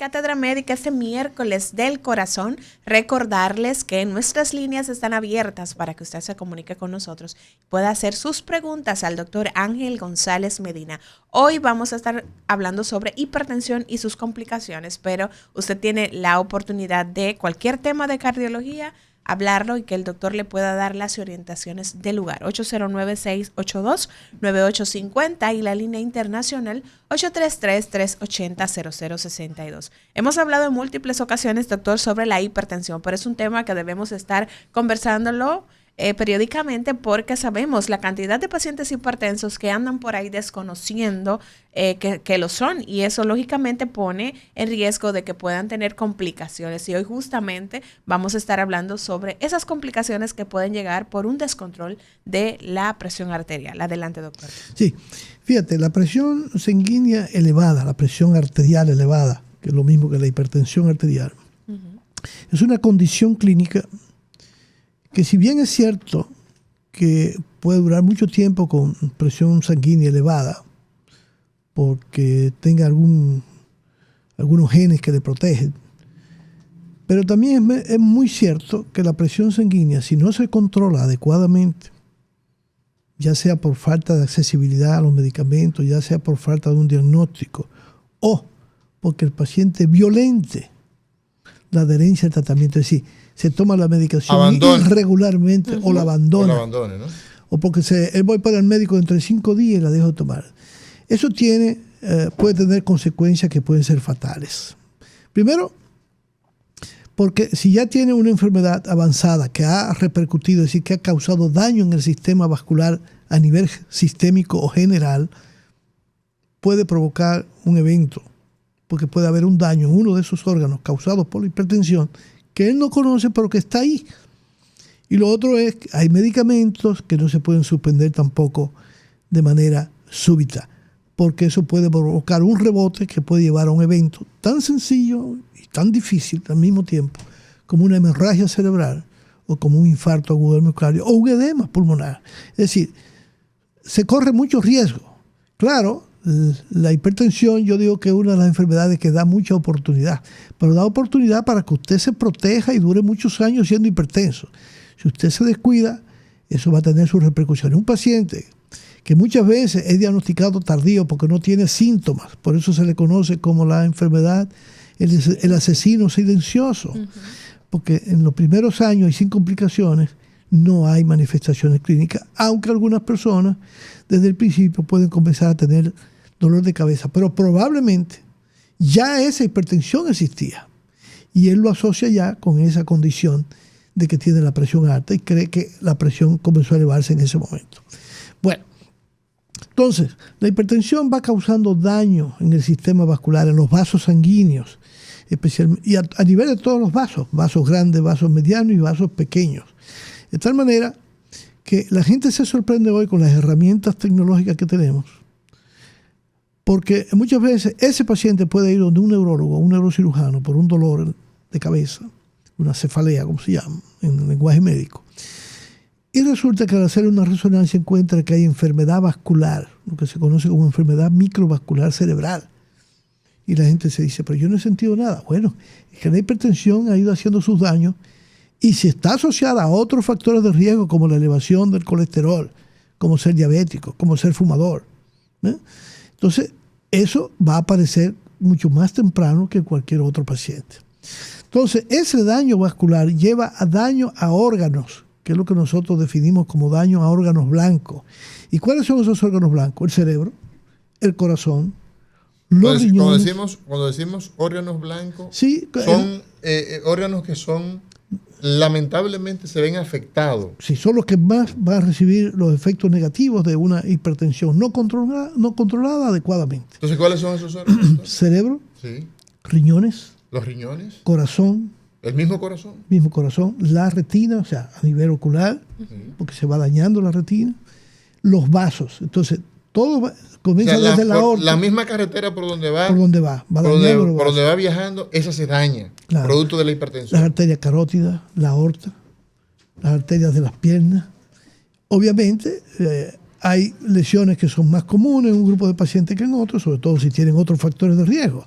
Cátedra Médica este miércoles del corazón. Recordarles que nuestras líneas están abiertas para que usted se comunique con nosotros y pueda hacer sus preguntas al doctor Ángel González Medina. Hoy vamos a estar hablando sobre hipertensión y sus complicaciones, pero usted tiene la oportunidad de cualquier tema de cardiología, hablarlo y que el doctor le pueda dar las orientaciones del lugar. 809-682-9850 y la línea internacional 833-380-0062. Hemos hablado en múltiples ocasiones, doctor, sobre la hipertensión, pero es un tema que debemos estar conversándolo periódicamente porque sabemos la cantidad de pacientes hipertensos que andan por ahí desconociendo que lo son, y eso lógicamente pone en riesgo de que puedan tener complicaciones, y hoy justamente vamos a estar hablando sobre esas complicaciones que pueden llegar por un descontrol de la presión arterial. Adelante, doctor. Sí, fíjate, la presión sanguínea elevada, la presión arterial elevada, que es lo mismo que la hipertensión arterial, es una condición clínica que, si bien es cierto que puede durar mucho tiempo con presión sanguínea elevada, porque tenga algunos genes que le protegen, pero también es muy cierto que la presión sanguínea, si no se controla adecuadamente, ya sea por falta de accesibilidad a los medicamentos, ya sea por falta de un diagnóstico, o porque el paciente violente la adherencia al tratamiento, es decir, se toma la medicación irregularmente o la abandona. ¿No? O porque él voy para el médico dentro de 5 días y la dejo de tomar. Eso puede tener consecuencias que pueden ser fatales. Primero, porque si ya tiene una enfermedad avanzada que ha repercutido, es decir, que ha causado daño en el sistema vascular a nivel sistémico o general, puede provocar un evento, porque puede haber un daño en uno de esos órganos causados por la hipertensión que él no conoce, pero que está ahí. Y lo otro es que hay medicamentos que no se pueden suspender tampoco de manera súbita, porque eso puede provocar un rebote que puede llevar a un evento tan sencillo y tan difícil al mismo tiempo como una hemorragia cerebral o como un infarto agudo del miocardio o un edema pulmonar. Es decir, se corre mucho riesgo. Claro, la hipertensión yo digo que es una de las enfermedades que da mucha oportunidad, pero da oportunidad para que usted se proteja y dure muchos años siendo hipertenso. Si usted se descuida, eso va a tener sus repercusiones. Un paciente que muchas veces es diagnosticado tardío porque no tiene síntomas, por eso se le conoce como la enfermedad, el asesino silencioso, porque en los primeros años y sin complicaciones no hay manifestaciones clínicas, aunque algunas personas desde el principio pueden comenzar a tener dolor de cabeza, pero probablemente ya esa hipertensión existía y él lo asocia ya con esa condición de que tiene la presión alta y cree que la presión comenzó a elevarse en ese momento. Bueno, entonces la hipertensión va causando daño en el sistema vascular, en los vasos sanguíneos, especialmente, y a nivel de todos los vasos grandes, vasos medianos y vasos pequeños. De tal manera que la gente se sorprende hoy con las herramientas tecnológicas que tenemos, porque muchas veces ese paciente puede ir donde un neurólogo o un neurocirujano por un dolor de cabeza, una cefalea, como se llama en el lenguaje médico, y resulta que al hacer una resonancia encuentra que hay enfermedad vascular, lo que se conoce como enfermedad microvascular cerebral. Y la gente se dice, pero yo no he sentido nada. Bueno, es que la hipertensión ha ido haciendo sus daños, y si está asociada a otros factores de riesgo como la elevación del colesterol, como ser diabético, como ser fumador, entonces eso va a aparecer mucho más temprano que cualquier otro paciente. Entonces ese daño vascular lleva a daño a órganos, que es lo que nosotros definimos como daño a órganos blancos. ¿Y cuáles son esos órganos blancos? El cerebro, el corazón, los riñones. Cuando decimos órganos blancos, sí, son órganos que son lamentablemente se ven afectados. Sí, son los que más van a recibir los efectos negativos de una hipertensión no controlada adecuadamente. Entonces, ¿cuáles son esos órganos? Cerebro, sí. Riñones, los riñones, corazón. ¿El mismo corazón? Mismo corazón, la retina, o sea, a nivel ocular, porque se va dañando la retina, los vasos. Entonces, todo comienza desde la aorta. La misma carretera por donde va. Por donde va. Por donde va viajando, esa se daña, claro, producto de la hipertensión. Las arterias carótidas, la aorta, las arterias de las piernas. Obviamente, hay lesiones que son más comunes en un grupo de pacientes que en otros, sobre todo si tienen otros factores de riesgo.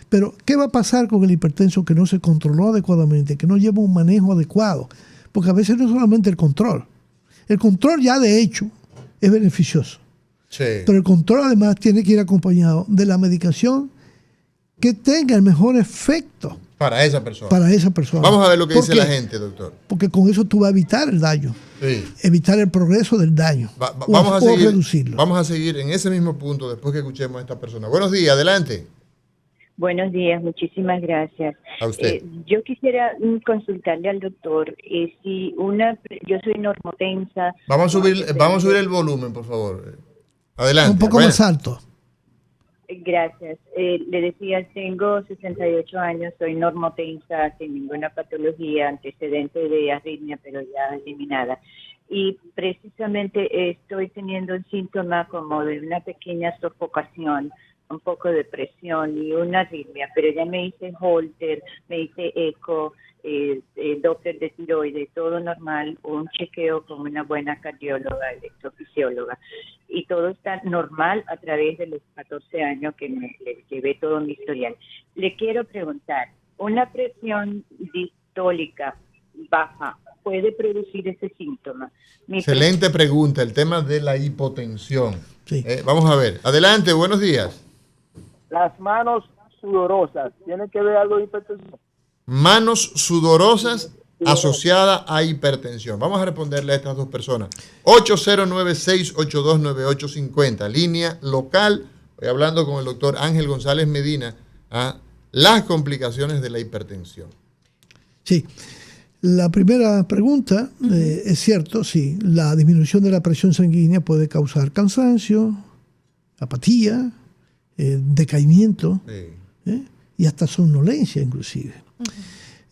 Pero, ¿qué va a pasar con el hipertenso que no se controló adecuadamente, que no lleva un manejo adecuado? Porque a veces no es solamente el control. El control ya de hecho es beneficioso. Sí. Pero el control además tiene que ir acompañado de la medicación que tenga el mejor efecto Para esa persona. Vamos a ver lo que dice la gente, doctor. Porque con eso tú vas a evitar el daño, Sí. evitar el progreso del daño Vamos o reducirlo. Vamos a seguir en ese mismo punto después que escuchemos a esta persona. Buenos días, adelante. Buenos días, muchísimas gracias. A usted. Yo quisiera consultarle al doctor si yo soy normotensa. Vamos a subir el volumen, por favor. Adelante. Un poco más alto. Gracias. Le decía, tengo 68 años, soy normotensa, sin ninguna patología, antecedente de arritmia, pero ya eliminada. Y precisamente estoy teniendo un síntoma como de una pequeña sofocación, un poco de presión y una arritmia, pero ya me hice Holter, me hice eco, Doppler de tiroides, todo normal, un chequeo con una buena cardióloga, electrofisióloga, y todo está normal a través de los 14 años que le llevé todo mi historial. Le quiero preguntar, ¿una presión distólica baja puede producir ese síntoma? Excelente pregunta, el tema de la hipotensión. Sí. Vamos a ver. Adelante, buenos días. Las manos sudorosas, ¿tiene que ver algo de hipertensión? Manos sudorosas asociadas a hipertensión. Vamos a responderle a estas dos personas. 8096829850, línea local. Voy hablando con el doctor Ángel González Medina a las complicaciones de la hipertensión. Sí. La primera pregunta, es cierto, sí, la disminución de la presión sanguínea puede causar cansancio, apatía, decaimiento, y hasta somnolencia inclusive.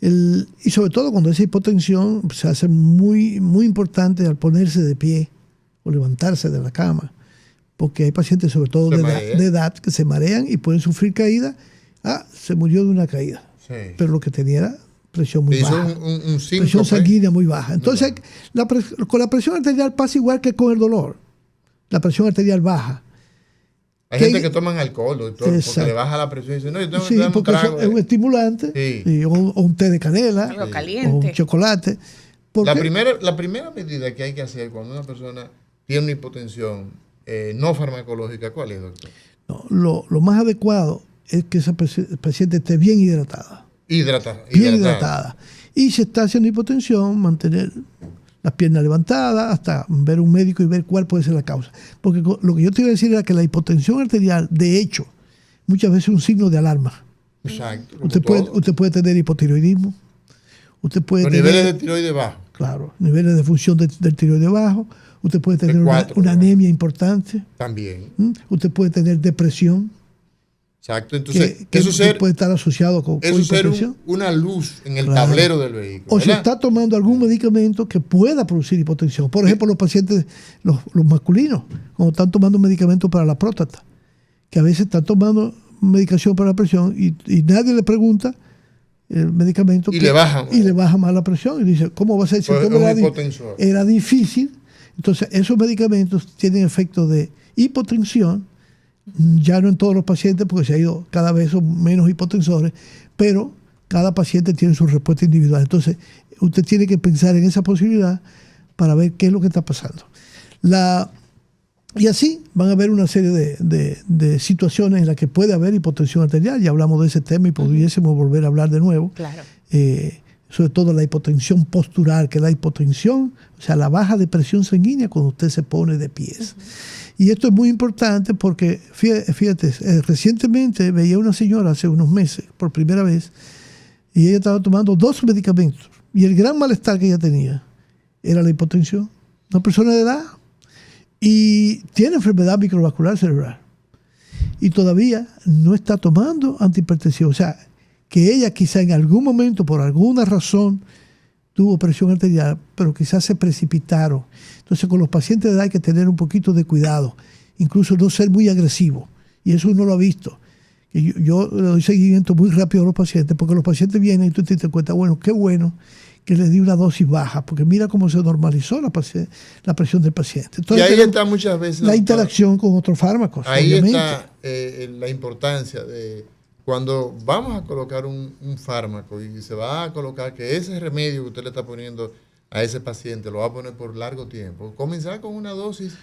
Y sobre todo cuando esa hipotensión se hace muy, muy importante al ponerse de pie o levantarse de la cama, porque hay pacientes sobre todo de edad que se marean y pueden sufrir caída. Se murió de una caída, pero lo que tenía era presión muy baja, presión sanguínea muy baja. Entonces, con la presión arterial pasa igual que con el dolor. La presión arterial baja. Hay gente que toman alcohol, doctor, porque le baja la presión y dice, no, yo tengo que dar un trago. Es un estimulante, o un té de canela, algo caliente, o un chocolate. La primera medida que hay que hacer cuando una persona tiene una hipotensión no farmacológica, ¿cuál es, doctor? No, lo más adecuado es que esa paciente esté bien hidratada. Bien hidratada. Y si está haciendo hipotensión, mantener las piernas levantadas hasta ver un médico y ver cuál puede ser la causa. Porque lo que yo te iba a decir era que la hipotensión arterial, de hecho, muchas veces es un signo de alarma. Exacto. Usted puede tener hipotiroidismo. Usted puede tener niveles de tiroides bajos. Claro, niveles de función del tiroides bajo. Usted puede tener una anemia importante. También. Usted puede tener depresión. Exacto, entonces que eso puede estar asociado con hipotensión. Una luz en el tablero del vehículo. O si está tomando algún medicamento que pueda producir hipotensión. Por ejemplo, los pacientes, los masculinos, cuando están tomando medicamentos para la próstata, que a veces están tomando medicación para la presión y nadie le pregunta el medicamento le baja más la presión y dice, ¿cómo va a ser? Si era difícil. Entonces, esos medicamentos tienen efecto de hipotensión. Ya no en todos los pacientes, porque se ha ido cada vez son menos hipotensores, pero cada paciente tiene su respuesta individual. Entonces, usted tiene que pensar en esa posibilidad para ver qué es lo que está pasando. Y así van a haber una serie de situaciones en las que puede haber hipotensión arterial. Ya hablamos de ese tema y pudiésemos volver a hablar de nuevo. Claro. Sobre todo la hipotensión postural, que es la hipotensión, o sea, la baja de presión sanguínea cuando usted se pone de pies. Y esto es muy importante porque, fíjate, recientemente veía una señora hace unos meses, por primera vez, y ella estaba tomando 2 medicamentos. Y el gran malestar que ella tenía era la hipotensión. Una persona de edad y tiene enfermedad microvascular cerebral. Y todavía no está tomando antihipertensivos. O sea, que ella quizá en algún momento, por alguna razón, tuvo presión arterial, pero quizás se precipitaron. Entonces, con los pacientes de edad hay que tener un poquito de cuidado, incluso no ser muy agresivo. Y eso uno lo ha visto. Yo le doy seguimiento muy rápido a los pacientes, porque los pacientes vienen y tú te das cuenta, bueno, qué bueno que les di una dosis baja, porque mira cómo se normalizó la presión del paciente. Entonces, y ahí está muchas veces la interacción con otros fármacos. Ahí obviamente. está la importancia de cuando vamos a colocar un fármaco y se va a colocar que ese remedio que usted le está poniendo a ese paciente lo va a poner por largo tiempo, comenzar con una dosis,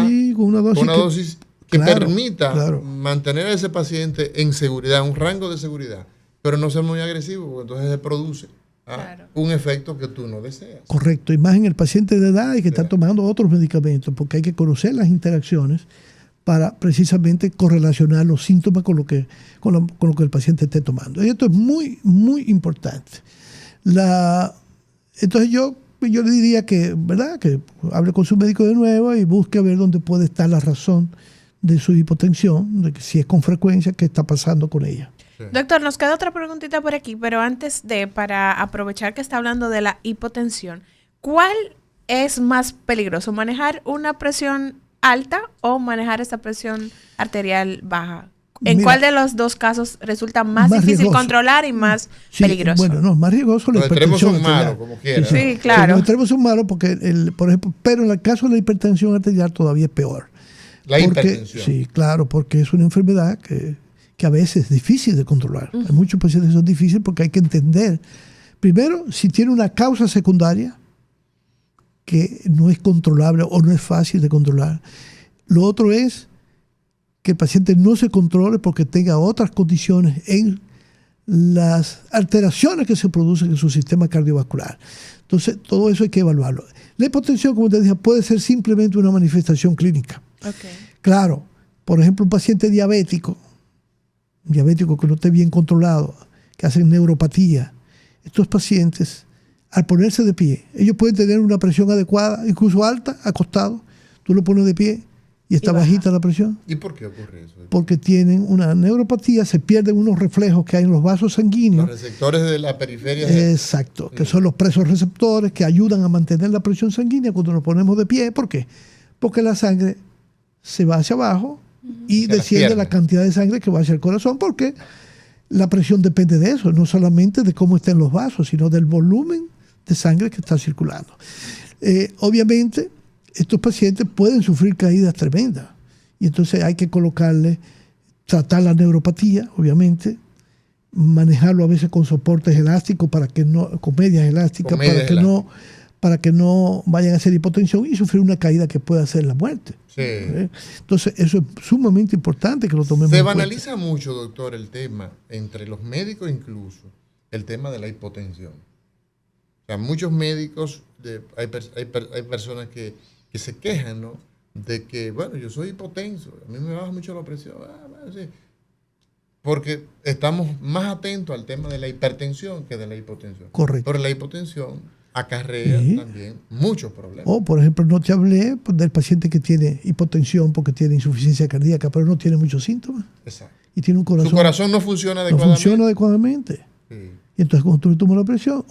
sí, con una dosis que claro, permita claro. mantener a ese paciente en seguridad, un rango de seguridad, pero no ser muy agresivo, porque entonces se produce un efecto que tú no deseas. Correcto, y más en el paciente de edad y que está tomando otros medicamentos, porque hay que conocer las interacciones para precisamente correlacionar los síntomas con lo que el paciente esté tomando. Y esto es muy, muy importante. Entonces yo le diría que, ¿verdad?, que hable con su médico de nuevo y busque a ver dónde puede estar la razón de su hipotensión, de que si es con frecuencia, qué está pasando con ella. Sí. Doctor, nos queda otra preguntita por aquí, pero antes para aprovechar que está hablando de la hipotensión, ¿cuál es más peligroso, manejar una presión alta o manejar esta presión arterial baja? ¿En cuál de los dos casos resulta más difícil riesgoso controlar y más peligroso? Bueno, no, más riesgoso la hipertensión arterial. Los extremos son malos, como quiera. Sí, claro. Los extremos son malos porque, por ejemplo, pero en el caso de la hipertensión arterial todavía es peor. La hipertensión. Sí, claro, porque es una enfermedad que a veces es difícil de controlar. Hay muchos pacientes que son difíciles porque hay que entender, primero, si tiene una causa secundaria que no es controlable o no es fácil de controlar. Lo otro es que el paciente no se controle porque tenga otras condiciones en las alteraciones que se producen en su sistema cardiovascular. Entonces, todo eso hay que evaluarlo. La hipotensión, como te dije, puede ser simplemente una manifestación clínica. Okay. Claro, por ejemplo, un paciente diabético que no esté bien controlado, que hacen neuropatía, estos pacientes, al ponerse de pie, ellos pueden tener una presión adecuada, incluso alta, acostado. Tú lo pones de pie y está bajita la presión. ¿Y por qué ocurre eso? Porque tienen una neuropatía, se pierden unos reflejos que hay en los vasos sanguíneos. Los receptores de la periferia. Exacto, que son los presorreceptores que ayudan a mantener la presión sanguínea cuando nos ponemos de pie. ¿Por qué? Porque la sangre se va hacia abajo y desciende la cantidad de sangre que va hacia el corazón, porque la presión depende de eso, no solamente de cómo estén los vasos, sino del volumen de sangre que está circulando. Obviamente, estos pacientes pueden sufrir caídas tremendas y entonces hay que tratar la neuropatía, obviamente, manejarlo a veces con soportes elásticos con medias elásticas para que no vayan a hacer hipotensión y sufrir una caída que pueda hacer la muerte. Sí. Entonces, eso es sumamente importante que lo tomemos en cuenta. Se banaliza mucho, doctor, el tema, entre los médicos incluso, el tema de la hipotensión. O sea, muchos médicos, hay personas que se quejan, ¿no?, de que, bueno, yo soy hipotenso, a mí me baja mucho la presión. Sí. Porque estamos más atentos al tema de la hipertensión que de la hipotensión. Correcto. Pero la hipotensión acarrea también muchos problemas. Por ejemplo, no te hablé del paciente que tiene hipotensión porque tiene insuficiencia cardíaca, pero no tiene muchos síntomas. Exacto. Y tiene un corazón. Su corazón no funciona adecuadamente. No funciona adecuadamente. Sí. Y entonces cuando tú le tomas la presión,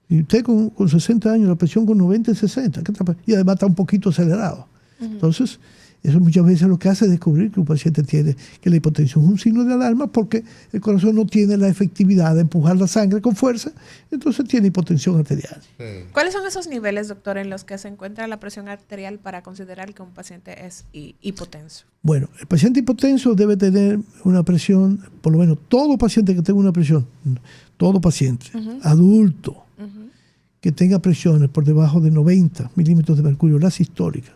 y usted con 60 años, la presión con 90 y 60, y además está un poquito acelerado. Entonces, eso muchas veces lo que hace es descubrir que un paciente tiene, que la hipotensión es un signo de alarma porque el corazón no tiene la efectividad de empujar la sangre con fuerza, entonces tiene hipotensión arterial. Sí. ¿Cuáles son esos niveles, doctor, en los que se encuentra la presión arterial para considerar que un paciente es hipotenso? Bueno, el paciente hipotenso debe tener una presión, por lo menos todo paciente que tenga una presión, todo paciente, adulto, que tenga presiones por debajo de 90 milímetros de mercurio, la sistólica,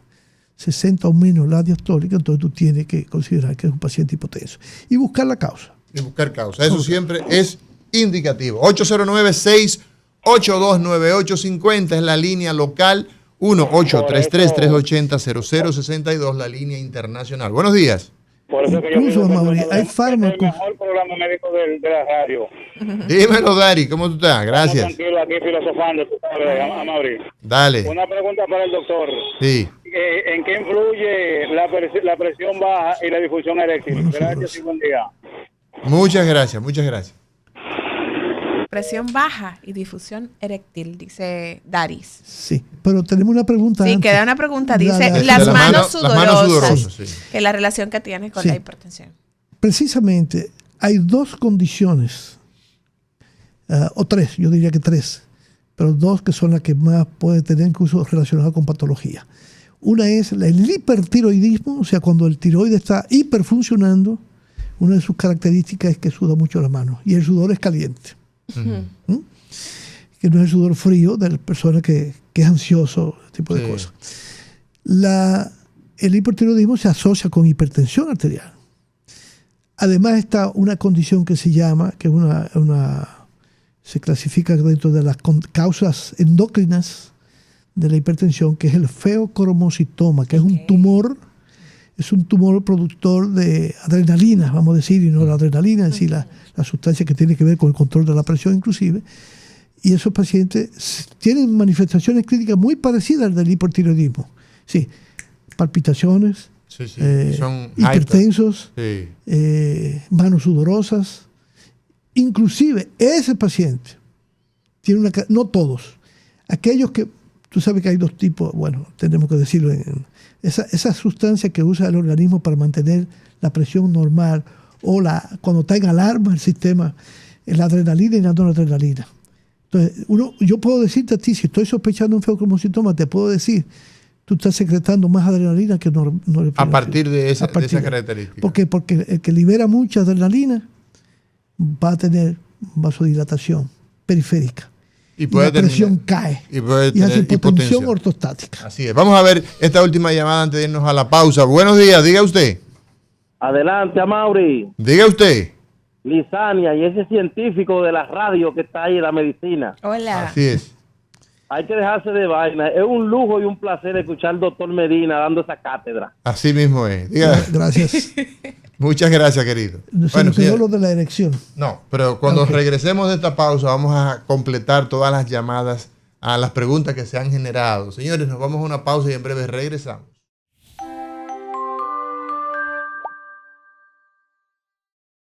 60 o menos la diastólica, entonces tú tienes que considerar que es un paciente hipotenso. Y buscar la causa. Eso siempre es indicativo. 809-682-9850 es la línea local, 1-833-380-0062, la línea internacional. Buenos días. Por eso incluso, Mauri, hay fármacos. El mejor programa médico de la radio. Dímelo, Dari, ¿cómo tú estás? Gracias. Tranquilo, aquí filosofando, Mauri. Dale. Una pregunta para el doctor. Sí. ¿En qué influye la presión baja y la difusión eréctil? Gracias y buen día. Muchas gracias. Presión baja y difusión eréctil, dice Daris. Sí, pero tenemos una pregunta. Sí, queda una pregunta. Dice las manos sudorosas, sí. Que la relación que tiene con la hipertensión. Precisamente hay dos condiciones, o tres, yo diría que tres, pero dos que son las que más puede tener incluso relacionadas con patología. Una es el hipertiroidismo, o sea, cuando el tiroides está hiperfuncionando, una de sus características es que suda mucho las manos. Y el sudor es caliente. ¿Mm? Que no es el sudor frío de la persona que es ansioso, ese tipo de cosas. El hipotiroidismo se asocia con hipertensión arterial. Además está una condición que se llama, que es se clasifica dentro de las causas endócrinas de la hipertensión, que es el feocromocitoma, que es un tumor productor de adrenalina, vamos a decir, y no la adrenalina, es decir, la sustancia que tiene que ver con el control de la presión inclusive. Y esos pacientes tienen manifestaciones clínicas muy parecidas al del hipotiroidismo. Sí, palpitaciones, son hipertensos, manos sudorosas. Inclusive ese paciente tiene no todos, aquellos que, tú sabes que hay dos tipos, bueno, tenemos que decirlo, esa sustancia que usa el organismo para mantener la presión normal o cuando está en alarma el sistema, la adrenalina y la noradrenalina. Entonces, yo puedo decirte a ti, si estoy sospechando un feocromocitoma, te puedo decir, tú estás secretando más adrenalina que norepinefrina. A partir de esa característica. Porque el que libera mucha adrenalina va a tener vasodilatación periférica. Y la presión cae. Y hace hipotensión ortostática. Así es. Vamos a ver esta última llamada antes de irnos a la pausa. Buenos días, diga usted. Adelante, Amaury. Diga usted. Lisania y ese científico de la radio que está ahí en la medicina. Hola. Así es. Hay que dejarse de vaina. Es un lujo y un placer escuchar al doctor Medina dando esa cátedra. Así mismo es. Diga. Gracias. Muchas gracias, querido. Se nos quedó lo de la erección. No, pero cuando regresemos de esta pausa vamos a completar todas las llamadas a las preguntas que se han generado. Señores, nos vamos a una pausa y en breve regresamos.